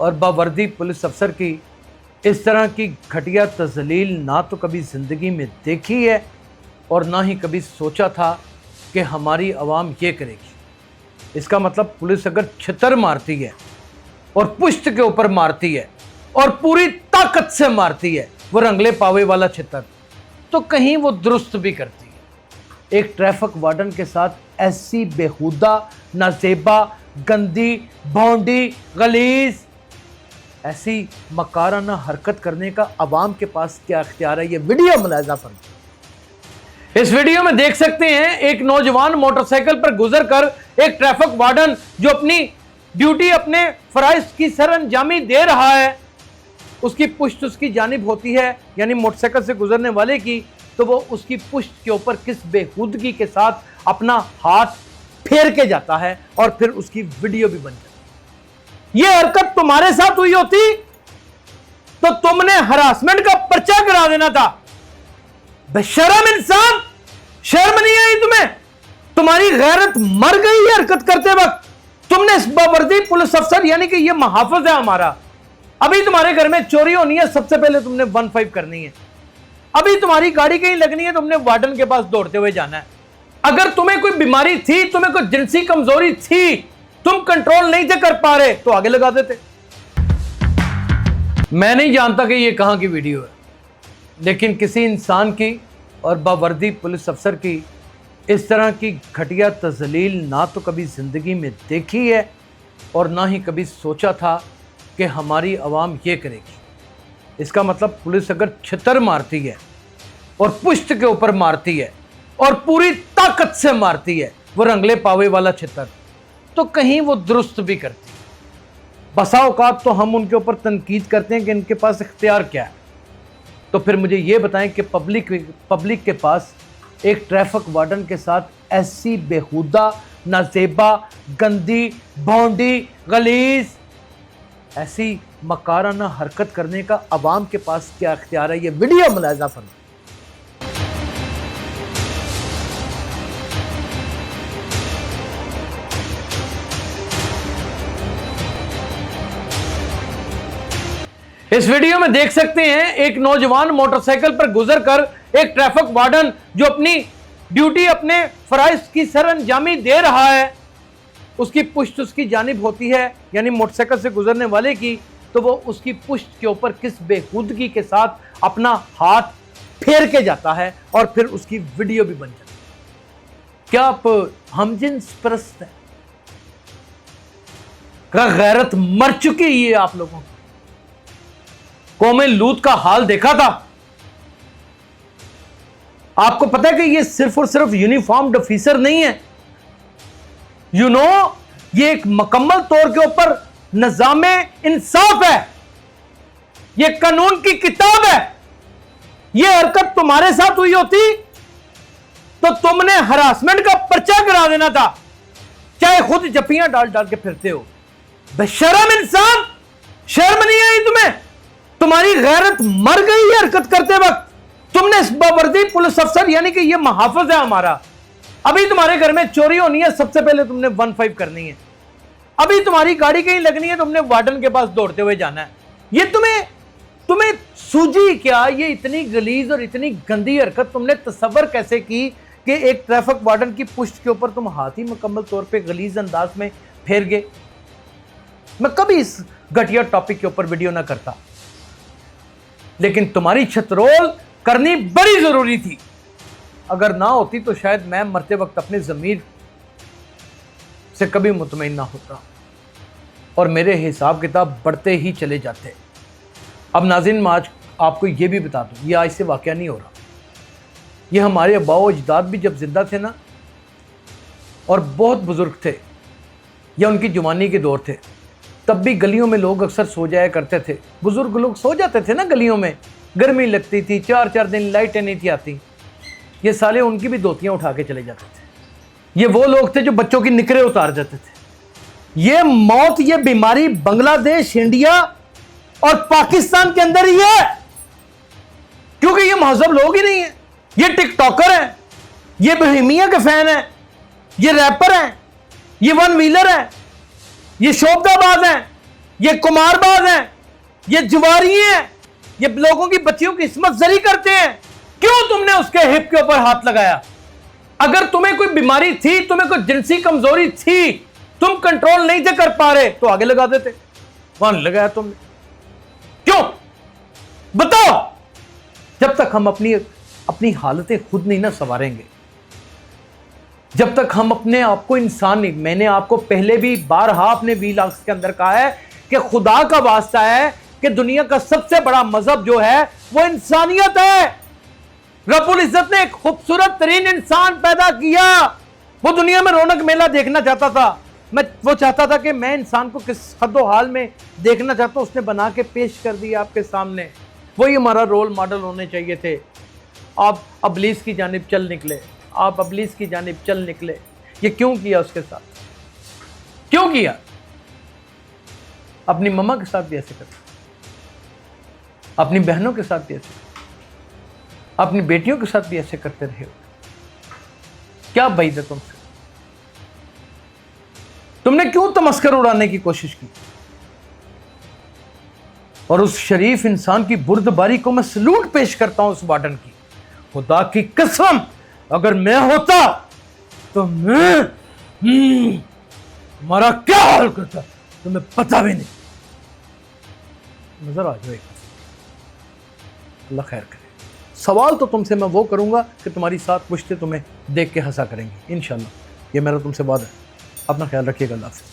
और बावर्दी पुलिस अफसर की इस तरह की घटिया तज़लील ना तो कभी ज़िंदगी में देखी है और ना ही कभी सोचा था कि हमारी आवाम ये करेगी। इसका मतलब पुलिस अगर छितर मारती है और पुश्त के ऊपर मारती है और पूरी ताकत से मारती है, वो रंगले पावे वाला छितर, तो कहीं वो दुरुस्त भी करती है। एक ट्रैफिक वार्डन के साथ ऐसी बेहुदा, नाजेबा, गंदी, भौंडी, गलीज, ऐसी मकाराना हरकत करने का अवाम के पास क्या इख्तियार है, ये वीडियो मुलाहिजा फरमाइए। इस वीडियो में देख सकते हैं एक नौजवान मोटरसाइकिल पर गुजर कर एक ट्रैफिक वार्डन जो अपनी ड्यूटी, अपने फराइज की सरअंजामी दे रहा है, उसकी पुश्त उसकी जानिब होती है, यानी मोटरसाइकिल से गुजरने वाले की, तो वो उसकी पुश्त के ऊपर किस बेखुदगी के साथ अपना हाथ फेर के जाता है और फिर उसकी वीडियो भी बन जाती है। ये हरकत तुम्हारे साथ हुई होती तो तुमने हरासमेंट का पर्चा करा देना था। बेशर्म इंसान, शर्म नहीं आई तुम्हें? तुम्हारी गैरत मर गई है हरकत करते वक्त। तुमने इस बावर्दी पुलिस अफसर, यानी कि ये मुहाफिज है हमारा, अभी तुम्हारे घर में चोरी होनी है, सबसे पहले तुमने 15 करनी है। अभी तुम्हारी गाड़ी कहीं लगनी है, तुमने वार्डन के पास दौड़ते हुए जाना है। अगर तुम्हें कोई बीमारी थी, तुम्हें कोई जिनसी कमजोरी थी, तुम कंट्रोल नहीं थे कर पा रहे, तो आगे लगा देते। मैं नहीं जानता कि ये कहां की वीडियो है, लेकिन किसी इंसान की और बावर्दी पुलिस अफसर की इस तरह की घटिया तज़लील ना तो कभी ज़िंदगी में देखी है और ना ही कभी सोचा था कि हमारी आवाम ये करेगी। इसका मतलब पुलिस अगर छितर मारती है और पुश्त के ऊपर मारती है और पूरी ताकत से मारती है, वो रंगले पावे वाला छितर, तो कहीं वो दुरुस्त भी करती है। बसा औकात तो हम उनके ऊपर तनकीद करते हैं कि इनके पास इख्तियार क्या है। तो फिर मुझे ये बताएं कि पब्लिक के पास एक ट्रैफिक वार्डन के साथ ऐसी बेहुदा, नाजेबा, गंदी, भौंडी, गलीज, ऐसी मकाराना हरकत करने का अवाम के पास क्या इख्तियार है, ये वीडियो मुलाहिजा फरमाइए। इस वीडियो में देख सकते हैं एक नौजवान मोटरसाइकिल पर गुजर कर एक ट्रैफिक वार्डन जो अपनी ड्यूटी, अपने फराइज की सरअंजामी दे रहा है, उसकी पुश्त उसकी जानिब होती है, यानी मोटरसाइकिल से गुजरने वाले की, तो वो उसकी पुश्त के ऊपर किस बेखुदगी के साथ अपना हाथ फेर के जाता है और फिर उसकी वीडियो भी बन जाती है। क्या आप हमजिन्स परस्त हैं? क्या गैरत मर चुकी है आप लोगों की? कौमे लूत का हाल देखा था? आपको पता है कि ये सिर्फ और सिर्फ यूनिफॉर्म्ड ऑफिसर नहीं है, ये एक मुकम्मल तौर के ऊपर निज़ामे इंसाफ है, ये कानून की किताब है। ये हरकत तुम्हारे साथ हुई होती तो तुमने हरासमेंट का पर्चा करा देना था, चाहे खुद जप्पियां डाल डाल के फिरते हो। बेशर्म इंसान, शर्म नहीं आई तुम्हें? तुम्हारी गैरत मर गई है हरकत करते वक्त। तुमने इस बावर्दी पुलिस अफसर, यानी कि ये मुहाफिज है हमारा, अभी तुम्हारे घर में चोरी होनी है, सबसे पहले तुमने 15 करनी है। अभी तुम्हारी गाड़ी कहीं लगनी है, तुमने वार्डन के पास दौड़ते हुए जाना है। ये तुम्हें सूझी क्या? ये इतनी गलीज और इतनी गंदी हरकत तुमने तसव्वुर कैसे की कि एक ट्रैफिक वार्डन की पुश्त के ऊपर तुम हाथ ही मुकम्मल तौर पे गलीज अंदाज में फेर गए? मैं कभी इस घटिया टॉपिक के ऊपर वीडियो ना करता, लेकिन तुम्हारी छतरोल करनी बड़ी जरूरी थी। अगर ना होती तो शायद मैं मरते वक्त अपने ज़मीर से कभी मुतमईन ना होता और मेरे हिसाब किताब बढ़ते ही चले जाते। अब नाज़रीन, मैं आज आपको ये भी बता दूं, ये आज से वाक़या नहीं हो रहा। ये हमारे अब्बाओ अजदाद भी जब जिंदा थे ना, और बहुत बुजुर्ग थे या उनकी जवानी के दौर थे, तब भी गलियों में लोग अक्सर सो जाया करते थे। बुजुर्ग लोग सो जाते थे ना गलियों में, गर्मी लगती थी, 4-4 दिन लाइटें नहीं थी आती, ये साले उनकी भी धोतियां उठा के चले जाते थे। ये वो लोग थे जो बच्चों की निकरें उतार देते थे। ये मौत, ये बीमारी बांग्लादेश, इंडिया और पाकिस्तान के अंदर ही है, क्योंकि ये महजब लोग ही नहीं है। ये टिकटॉकर हैं, ये बोहेमिया के फैन हैं, ये रैपर हैं, ये वन व्हीलर हैं, ये शोबदाबाज हैं, ये कुमारबाज हैं, ये जुआरी हैं, ये लोगों की बच्चियों की इस्मत जरी करते हैं। क्यों तुमने उसके हिप के ऊपर हाथ लगाया? अगर तुम्हें कोई बीमारी थी, तुम्हें कोई जिनसी कमजोरी थी, तुम कंट्रोल नहीं थे कर पा रहे, तो आगे लगा देते। वहां नहीं लगाया तुमने, क्यों? बताओ। जब तक हम अपनी हालतें खुद नहीं ना संवारेंगे, जब तक हम अपने आप को इंसान नहीं, मैंने आपको पहले भी बारहा अपने व्लॉग्स के अंदर कहा है कि खुदा का वास्ता है कि दुनिया का सबसे बड़ा मजहब जो है वो इंसानियत है। रब्बुल इज्जत ने एक खूबसूरत तरीन इंसान पैदा किया। वो दुनिया में रौनक मेला देखना चाहता था। वो चाहता था कि मैं इंसान को किस हद्दो हाल में देखना चाहता हूं, उसने बना के पेश कर दिया आपके सामने। वही हमारा रोल मॉडल होने चाहिए थे। आप अबलीस की जानिब चल निकले, आप अबलीस की जानिब चल निकले। ये क्यों किया उसके साथ? क्यों किया? अपनी मम्मा के साथ भी ऐसे करते, अपनी बहनों के साथ भी ऐसे, अपनी बेटियों के साथ भी ऐसे करते रहे हो। क्या बैद है तुमसे? तुमने क्यों तमस्कर उड़ाने की कोशिश की? और उस शरीफ इंसान की बुर्दबारी को मैं सलूट पेश करता हूं उस वार्डन की। खुदा की कसम, अगर मैं होता तो मैं हमारा क्या हाल करता तुम्हें पता भी नहीं। नजर आ जाए। अल्लाह खैर करे। सवाल तो तुमसे मैं वो करूंगा कि तुम्हारी 7 पुश्तें तुम्हें देख के हंसा करेंगी इंशाल्लाह। ये मेरा तुमसे वादा है। अपना ख्याल रखिएगा। अल्लाह हाफ़िज़।